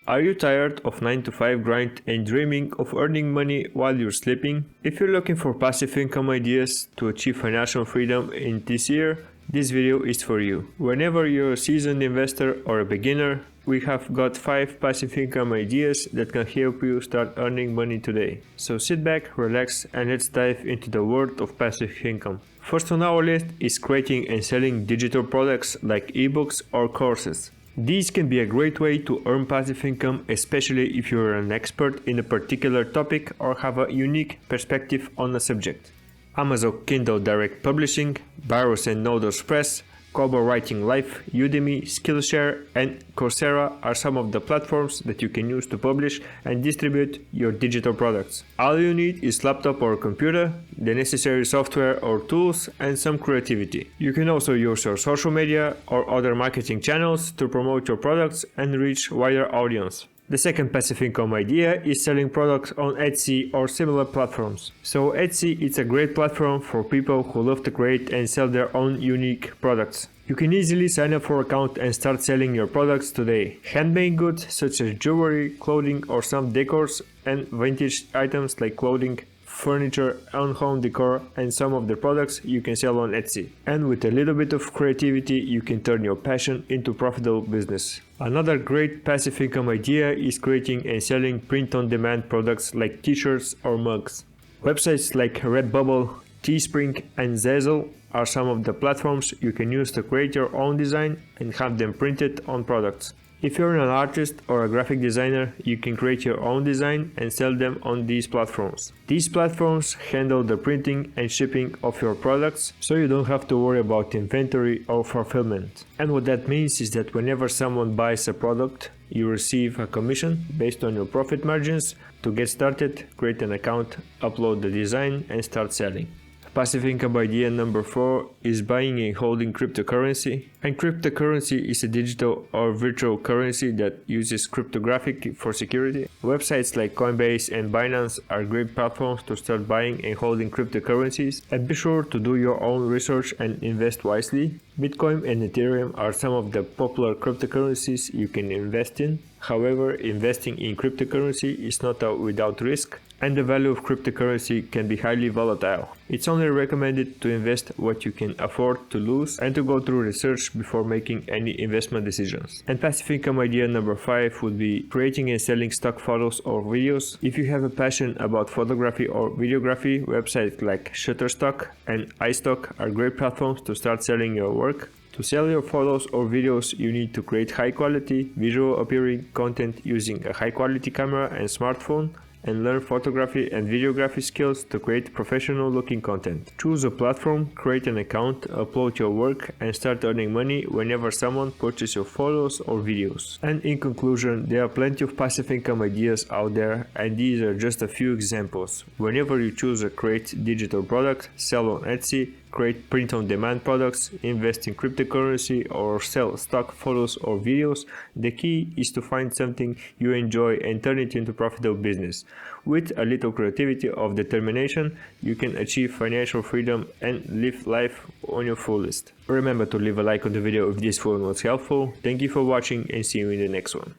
Are you tired of 9 to 5 grind and dreaming of earning money while you're sleeping? If you're looking for passive income ideas to achieve financial freedom in this year, this video is for you. Whenever you're a seasoned investor or a beginner, we have got 5 passive income ideas that can help you start earning money today. So sit back, relax, and let's dive into the world of passive income. First on our list is creating and selling digital products like ebooks or courses. These can be a great way to earn passive income, especially if you're an expert in a particular topic or have a unique perspective on a subject. Amazon Kindle Direct Publishing, Barrows and Nodos Press, Kobo Writing Life, Udemy, Skillshare, and Coursera are some of the platforms that you can use to publish and distribute your digital products. All you need is laptop or computer, the necessary software or tools, and some creativity. You can also use your social media or other marketing channels to promote your products and reach wider audience. The second passive income idea is selling products on Etsy or similar platforms. So Etsy is a great platform for people who love to create and sell their own unique products. You can easily sign up for an account and start selling your products today. Handmade goods such as jewelry, clothing, or some decors, and vintage items like clothing, furniture, and home decor, and some of the products you can sell on Etsy. And with a little bit of creativity, you can turn your passion into profitable business. Another great passive income idea is creating and selling print-on-demand products like t-shirts or mugs. Websites like Redbubble, Teespring, and Zazzle are some of the platforms you can use to create your own design and have them printed on products. If you're an artist or a graphic designer, you can create your own design and sell them on these platforms. These platforms handle the printing and shipping of your products, so you don't have to worry about inventory or fulfillment. And what that means is that whenever someone buys a product, you receive a commission based on your profit margins. To get started, create an account, upload the design, and start selling. Passive income idea number 4 is buying and holding cryptocurrency. And cryptocurrency is a digital or virtual currency that uses cryptographic for security. Websites like Coinbase and Binance are great platforms to start buying and holding cryptocurrencies. And be sure to do your own research and invest wisely. Bitcoin and Ethereum are some of the popular cryptocurrencies you can invest in. However, investing in cryptocurrency is not without risk, and the value of cryptocurrency can be highly volatile. It's only recommended to invest what you can afford to lose and to go through research before making any investment decisions. And passive income idea number 5 would be creating and selling stock photos or videos. If you have a passion about photography or videography, websites like Shutterstock and iStock are great platforms to start selling your work. To sell your photos or videos, you need to create high quality, visual appearing content using a high quality camera and smartphone, and learn photography and videography skills to create professional looking content. Choose a platform, create an account, upload your work, and start earning money whenever someone purchases your photos or videos. And in conclusion, there are plenty of passive income ideas out there, and these are just a few examples. Whenever you choose a great digital product, sell on Etsy, create print-on-demand products, invest in cryptocurrency, or sell stock photos or videos, the key is to find something you enjoy and turn it into profitable business. With a little creativity of determination, you can achieve financial freedom and live life on your fullest. Remember to leave a like on the video if this one was helpful. Thank you for watching and see you in the next one.